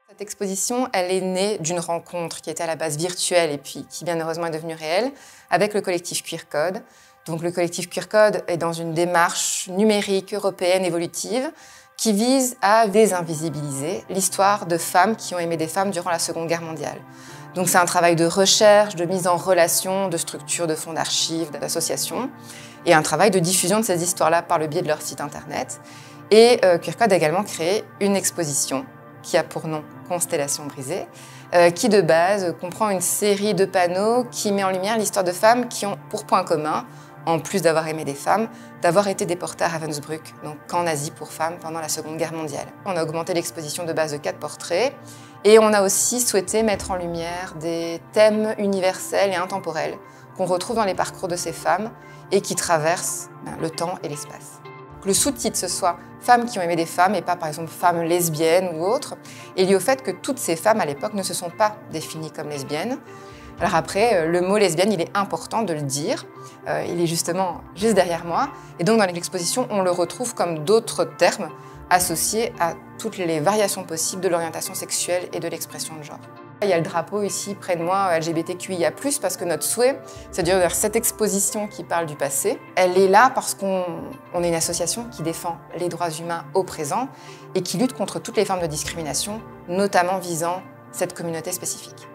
Cette exposition, elle est née d'une rencontre qui était à la base virtuelle et puis qui bien heureusement est devenue réelle avec le collectif Queer Code. Donc le collectif Queer Code est dans une démarche numérique européenne évolutive qui vise à désinvisibiliser l'histoire de femmes qui ont aimé des femmes durant la Seconde Guerre mondiale. Donc c'est un travail de recherche, de mise en relation, de structure de fonds d'archives, d'associations, et un travail de diffusion de ces histoires-là par le biais de leur site internet. Et Queer Code a également créé une exposition qui a pour nom Constellation brisée, qui de base comprend une série de panneaux qui met en lumière l'histoire de femmes qui ont pour point commun, en plus d'avoir aimé des femmes, d'avoir été déportées à Ravensbrück, donc camp nazi pour femmes pendant la Seconde Guerre mondiale. On a augmenté l'exposition de base de 4 portraits et on a aussi souhaité mettre en lumière des thèmes universels et intemporels qu'on retrouve dans les parcours de ces femmes et qui traversent le temps et l'espace. Le sous-titre ce soit « Femmes qui ont aimé des femmes » et pas par exemple « Femmes lesbiennes » ou autres, est lié au fait que toutes ces femmes à l'époque ne se sont pas définies comme lesbiennes. Alors après, le mot lesbienne, il est important de le dire, il est justement juste derrière moi, et donc dans l'exposition, on le retrouve comme d'autres termes associés à toutes les variations possibles de l'orientation sexuelle et de l'expression de genre. Il y a le drapeau ici près de moi, LGBTQIA+, parce que notre souhait, c'est de dire cette exposition qui parle du passé, elle est là parce qu'on est une association qui défend les droits humains au présent et qui lutte contre toutes les formes de discrimination, notamment visant cette communauté spécifique.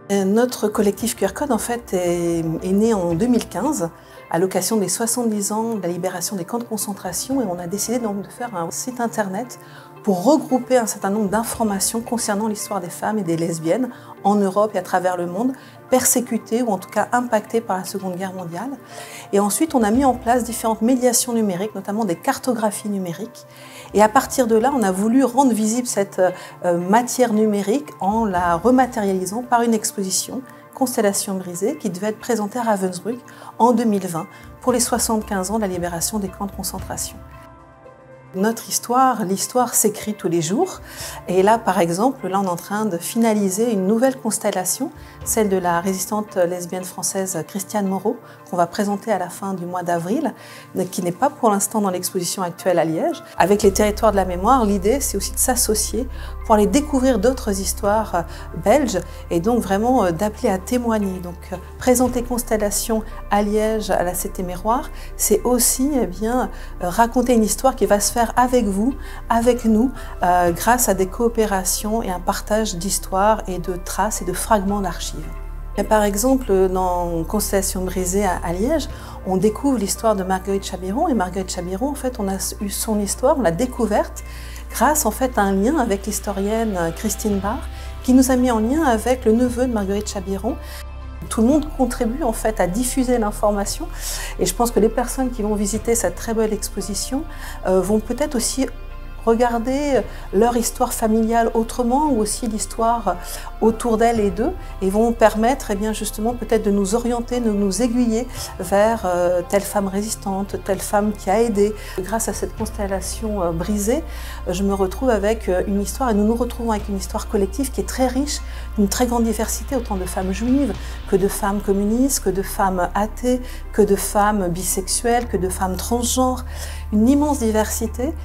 Notre collectif Queer Code en fait, est né en 2015 à l'occasion des 70 ans de la libération des camps de concentration et on a décidé donc de faire un site internet pour regrouper un certain nombre d'informations concernant l'histoire des femmes et des lesbiennes en Europe et à travers le monde, persécutées ou en tout cas impactées par la Seconde Guerre mondiale. Et ensuite, on a mis en place différentes médiations numériques, notamment des cartographies numériques. Et à partir de là, on a voulu rendre visible cette matière numérique en la rematérialisant par une exposition, Constellation brisée, qui devait être présentée à Ravensbrück en 2020 pour les 75 ans de la libération des camps de concentration. Notre histoire, l'histoire s'écrit tous les jours. Et là, par exemple, là, on est en train de finaliser une nouvelle constellation, celle de la résistante lesbienne française Christiane Moreau, qu'on va présenter à la fin du mois d'avril, qui n'est pas pour l'instant dans l'exposition actuelle à Liège. Avec les territoires de la mémoire, l'idée, c'est aussi de s'associer pour aller découvrir d'autres histoires belges et donc vraiment d'appeler à témoigner. Donc, présenter Constellation à Liège, à la Cité Miroir, c'est aussi raconter une histoire qui va se faire avec vous, avec nous, grâce à des coopérations et un partage d'histoires et de traces et de fragments d'archives. Par exemple, dans Constellation brisée à Liège, on découvre l'histoire de Marguerite Chabiron. Et Marguerite Chabiron, en fait, on a eu son histoire, on l'a découverte grâce en fait, à un lien avec l'historienne Christine Barr, qui nous a mis en lien avec le neveu de Marguerite Chabiron. Tout le monde contribue en fait à diffuser l'information et je pense que les personnes qui vont visiter cette très belle exposition vont peut-être aussi regarder leur histoire familiale autrement ou aussi l'histoire autour d'elles et d'eux et vont permettre justement peut-être de nous orienter, de nous aiguiller vers telle femme résistante, telle femme qui a aidé. Grâce à cette constellation brisée, je me retrouve avec une histoire et nous nous retrouvons avec une histoire collective qui est très riche, d'une très grande diversité, autant de femmes juives que de femmes communistes, que de femmes athées, que de femmes bisexuelles, que de femmes transgenres, une immense diversité.